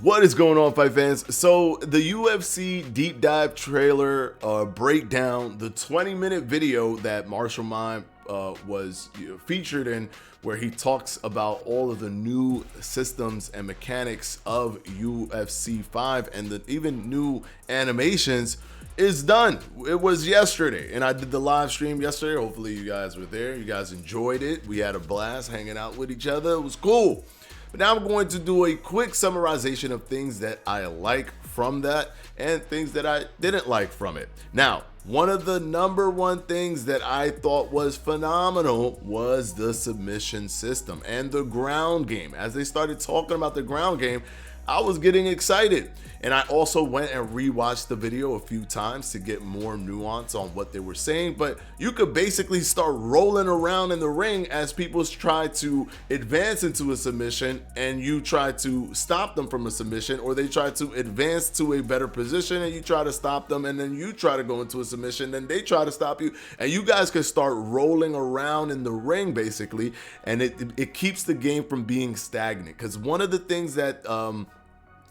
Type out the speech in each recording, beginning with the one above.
What is going on, fight fans? So the UFC deep dive trailer breakdown, the 20-minute video that Marshall Mine was featured in, where he talks about all of the new systems and mechanics of UFC 5 and the even new animations, is done. It was yesterday, and I did the live stream yesterday. Hopefully you guys were there. You guys enjoyed it. We had a blast hanging out with each other. It was cool. But now I'm going to do a quick summarization of things that I like from that and things that I didn't like from it. Now, one of the number one things that I thought was phenomenal was the submission system and the ground game. As they started talking about the ground game, I was getting excited. And I also went and rewatched the video a few times to get more nuance on what they were saying. But you could basically start rolling around in the ring as people try to advance into a submission and you try to stop them from a submission, or they try to advance to a better position and you try to stop them, and then you try to go into a submission, then they try to stop you, and you guys can start rolling around in the ring basically, and it keeps the game from being stagnant. Because one of the things that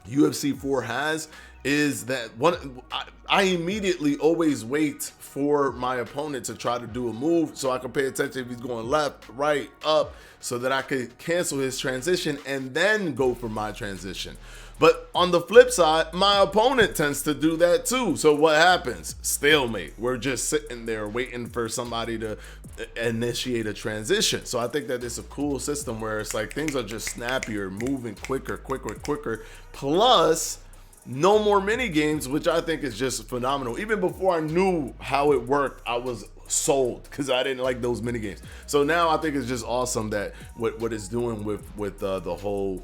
UFC 4 has is that I immediately always wait for my opponent to try to do a move so I can pay attention if he's going left, right, up, so that I could cancel his transition and then go for my transition. But on the flip side, my opponent tends to do that too. So what happens? Stalemate. We're just sitting there waiting for somebody to initiate a transition. So I think that it's a cool system where it's like things are just snappier, moving quicker. Plus, no more mini games, which I think is just phenomenal. Even before I knew how it worked, I was sold because I didn't like those mini games. So now I think it's just awesome that what it's doing with the whole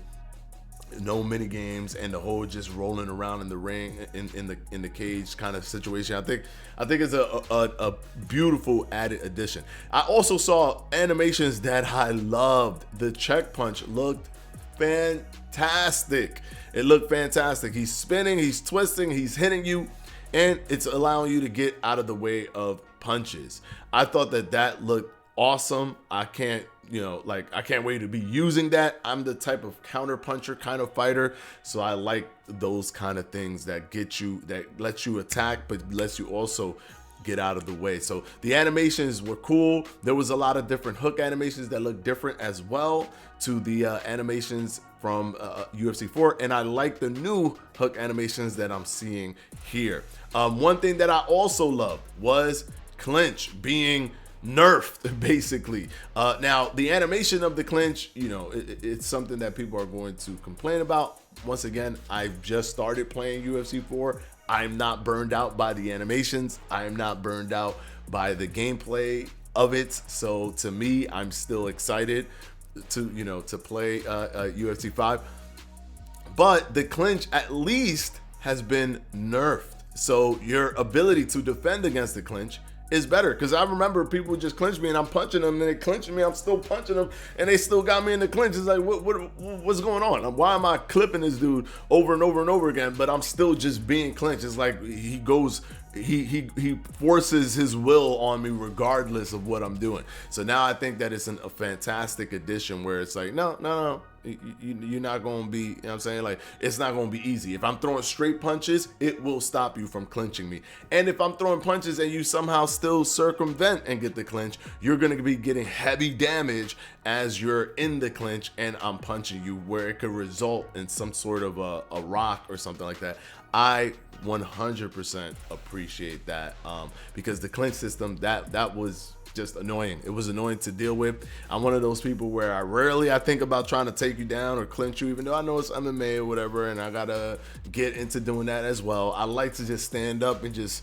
no mini games and the whole just rolling around in the ring in the cage kind of situation. I think it's a beautiful added addition. I also saw animations that I loved. The check punch looked fantastic. It looked fantastic. He's spinning, he's twisting, he's hitting you, and it's allowing you to get out of the way of punches. I thought that looked awesome. I can't wait to be using that. I'm the type of counter puncher kind of fighter, so I like those kind of things that lets you attack but lets you also get out of the way. So the animations were cool. There was a lot of different hook animations that look different as well to the animations from UFC 4, and I like the new hook animations that I'm seeing here. One thing that I also loved was clinch being nerfed basically. Now the animation of the clinch, it's something that people are going to complain about. Once again, I've just started playing UFC 4. I'm not burned out by the animations. I am not burned out by the gameplay of it. So to me, I'm still excited to play UFC 5. But the clinch at least has been nerfed. So your ability to defend against the clinch is better, because I remember people would just clinch me and I'm punching them, and they clinch me, I'm still punching them, and they still got me in the clinch. It's like, what's going on? Why am I clipping this dude over and over and over again, but I'm still just being clinched? It's like he forces his will on me regardless of what I'm doing. So now I think that it's a fantastic addition where it's like, no. You're not going to be, you know what I'm saying? Like, it's not going to be easy. If I'm throwing straight punches, it will stop you from clinching me. And if I'm throwing punches and you somehow still circumvent and get the clinch, you're going to be getting heavy damage as you're in the clinch and I'm punching you, where it could result in some sort of a rock or something like that. I 100% appreciate that, because the clinch system, that was just annoying. It was annoying to deal with. I'm one of those people where I think about trying to take you down or clinch you, even though I know it's MMA or whatever, and I gotta get into doing that as well. I like to just stand up and just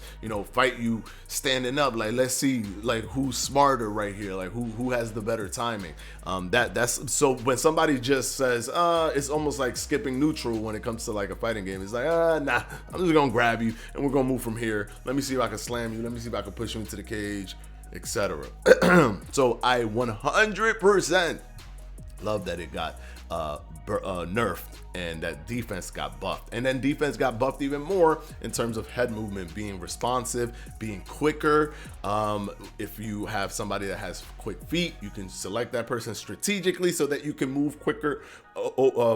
fight you standing up. Like, let's see like who's smarter right here, like who has the better timing. That's so when somebody just says it's almost like skipping neutral when it comes to like a fighting game. It's like nah, I'm just gonna grab you and we're gonna move from here. Let me see if I can slam you. Let me see if I can push you into the cage, etc. So I 100% love that it got nerfed, and that defense got buffed. And then defense got buffed even more in terms of head movement, being responsive, being quicker. If you have somebody that has quick feet, you can select that person strategically so that you can move quicker,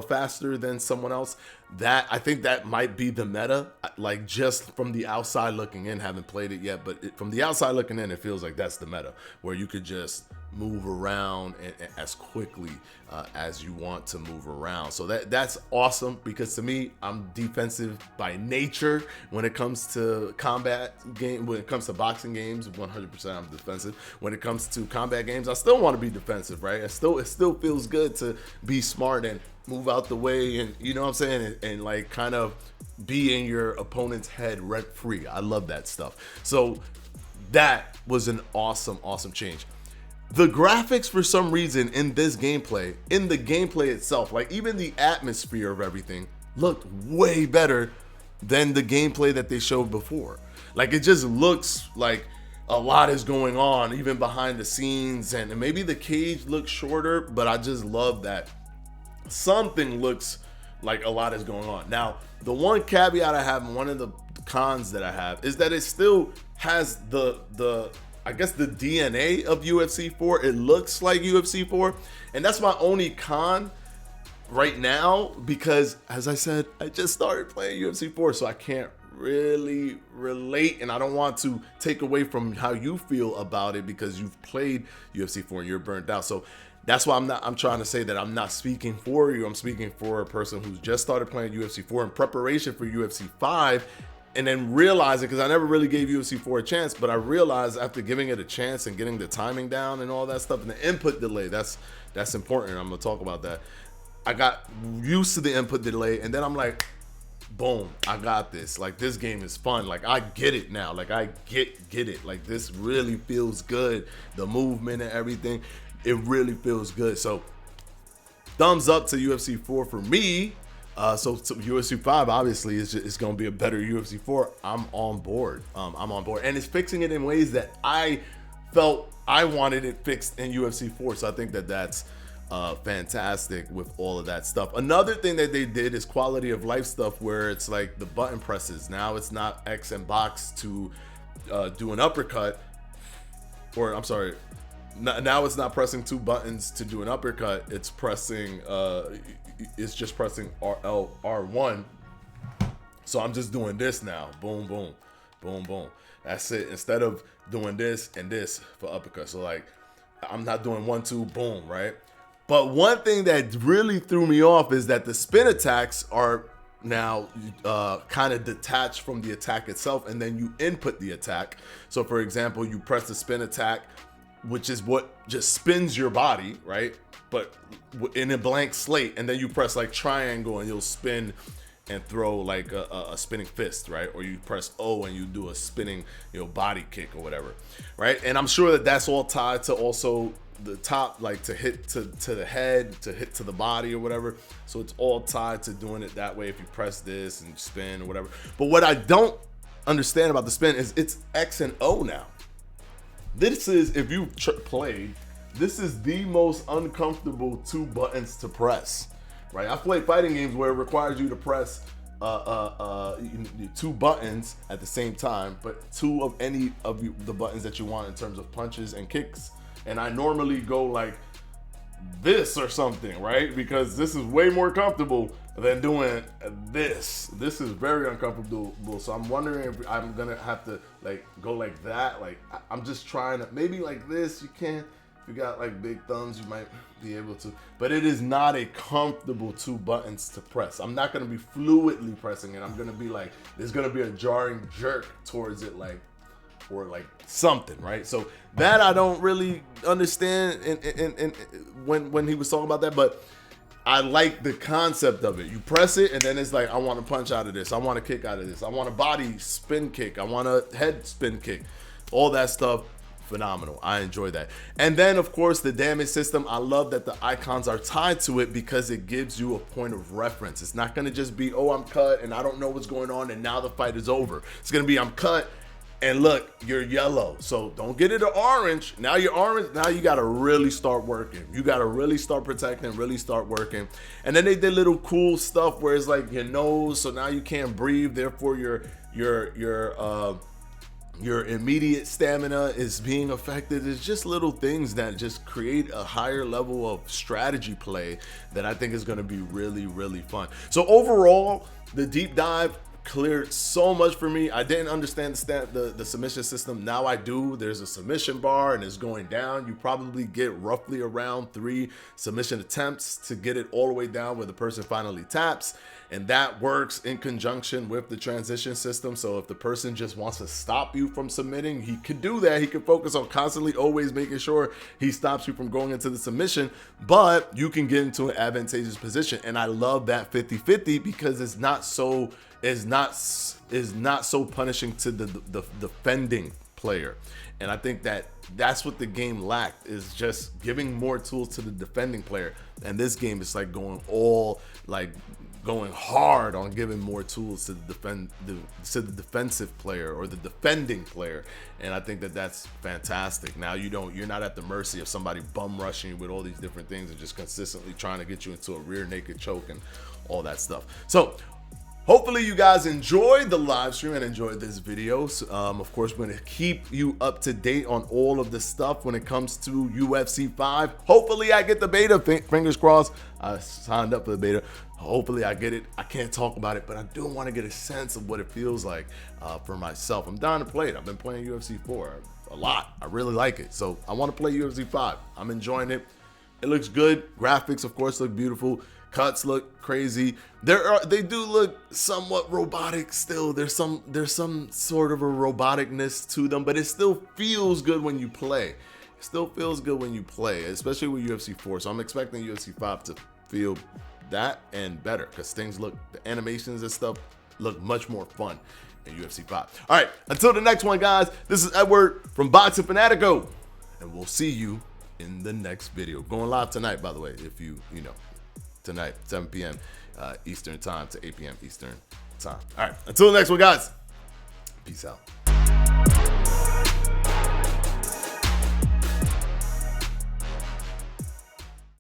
faster than someone else. That, I think that might be the meta, like just from the outside looking in, haven't played it yet, but from the outside looking in, it feels like that's the meta, where you could just move around as quickly as you want to move around. So that's awesome, because to me, I'm defensive by nature when it comes to combat game. When it comes to boxing games, 100% I'm defensive. When it comes to combat games, I still want to be defensive, right? It still feels good to be smart and move out the way, and you know what I'm saying, and like kind of be in your opponent's head rent free. I love that stuff. So that was an awesome change. The graphics, for some reason, in this gameplay, in the gameplay itself, like even the atmosphere of everything looked way better than the gameplay that they showed before. Like, it just looks like a lot is going on, even behind the scenes, and maybe the cage looks shorter, but I just love that something looks like a lot is going on. Now, the one caveat I have, and one of the cons that I have, is that it still has the I guess the DNA of UFC 4. It looks like UFC 4, and that's my only con right now, because as I said, I just started playing UFC 4, so I can't really relate, and I don't want to take away from how you feel about it because you've played UFC 4 and you're burnt out. So that's why I'm trying to say that I'm not speaking for you. I'm speaking for a person who's just started playing UFC 4 in preparation for UFC 5, and then realizing, because I never really gave UFC 4 a chance, but I realized after giving it a chance and getting the timing down and all that stuff, and the input delay, that's important. I'm gonna talk about that. I got used to the input delay, and then I'm like, boom, I got this. Like, this game is fun. Like, I get it now. Like, I get it. Like, this really feels good. The movement and everything, it really feels good. So thumbs up to UFC 4 for me. So UFC 5 obviously is going to be a better UFC 4. I'm on board. And it's fixing it in ways that I felt I wanted it fixed in UFC 4. So I think that that's fantastic with all of that stuff. Another thing that they did is quality of life stuff, where it's like the button presses. Now it's not X and box to do an uppercut, or I'm sorry, now it's not pressing two buttons to do an uppercut. It's pressing it's just pressing R1. So I'm just doing this now. Boom, boom, boom, boom. That's it. Instead of doing this and this for uppercut. So like, I'm not doing 1, 2, boom, right? But one thing that really threw me off is that the spin attacks are now kind of detached from the attack itself, and then you input the attack. So for example, you press the spin attack, which is what just spins your body, right? But in a blank slate, and then you press like triangle and you'll spin and throw like a spinning fist, right? Or you press O and you do a spinning, body kick or whatever, right? And I'm sure that that's all tied to also the top, like to hit to the head, to hit to the body or whatever. So it's all tied to doing it that way if you press this and spin or whatever. But what I don't understand about the spin is it's X and O now. This is, if you played, this is the most uncomfortable two buttons to press, right? I've played fighting games where it requires you to press two buttons at the same time, but two of any of the buttons that you want in terms of punches and kicks. And I normally go like this or something, right? Because this is way more comfortable than doing this. This is very uncomfortable. So I'm wondering if I'm gonna have to like go like that. Like, I'm just trying to, maybe like this, you can. If you got like big thumbs, you might be able to, but it is not a comfortable two buttons to press. I'm not gonna be fluidly pressing it. I'm gonna be like, there's gonna be a jarring jerk towards it, like, or like something, right? So that I don't really understand and when he was talking about that, but I like the concept of it. You press it and then it's like, I want to punch out of this, I want to kick out of this, I want a body spin kick, I want a head spin kick, all that stuff. Phenomenal. I enjoy that. And then of course the damage system, I love that the icons are tied to it because it gives you a point of reference. It's not going to just be, oh, I'm cut and I don't know what's going on and now the fight is over. It's going to be, I'm cut And look, you're yellow, so don't get it orange. Now you're orange. Now you gotta really start working. You gotta really start protecting, really start working. And then they did little cool stuff where it's like your nose, so now you can't breathe. Therefore, your immediate stamina is being affected. It's just little things that just create a higher level of strategy play that I think is going to be really, really fun. So overall, the deep dive cleared so much for me. I didn't understand the submission system. Now I do. There's a submission bar and it's going down. You probably get roughly around 3 submission attempts to get it all the way down where the person finally taps. And that works in conjunction with the transition system. So if the person just wants to stop you from submitting, he could do that. He can focus on constantly always making sure he stops you from going into the submission, but you can get into an advantageous position. And I love that 50-50 because it's not so punishing to the defending player. And I think that's what the game lacked, is just giving more tools to the defending player. And this game is like going hard on giving more tools to the defensive player or the defending player. And I think that's fantastic. Now you're not at the mercy of somebody bum rushing you with all these different things and just consistently trying to get you into a rear naked choke and all that stuff. So hopefully you guys enjoyed the live stream and enjoyed this video. Of course, we're going to keep you up to date on all of the stuff when it comes to UFC 5. Hopefully I get the beta. Fingers crossed. I signed up for the beta. Hopefully I get it. I can't talk about it, but I do want to get a sense of what it feels like for myself. I'm down to play it. I've been playing UFC 4 a lot. I really like it. So I want to play UFC 5. I'm enjoying it. It looks good. Graphics, of course, look beautiful. Cuts look crazy. They do look somewhat robotic still. There's some sort of a roboticness to them, but it still feels good when you play. It still feels good when you play, especially with UFC 4. So I'm expecting UFC 5 to feel that and better, because the animations and stuff look much more fun in UFC 5. All right, until the next one, guys, this is Edward from Boxing Fanatico, and we'll see you in the next video. Going live tonight, by the way, if you know. Tonight, 7 p.m. Eastern time to 8 p.m. Eastern time. All right, until the next one, guys. Peace out.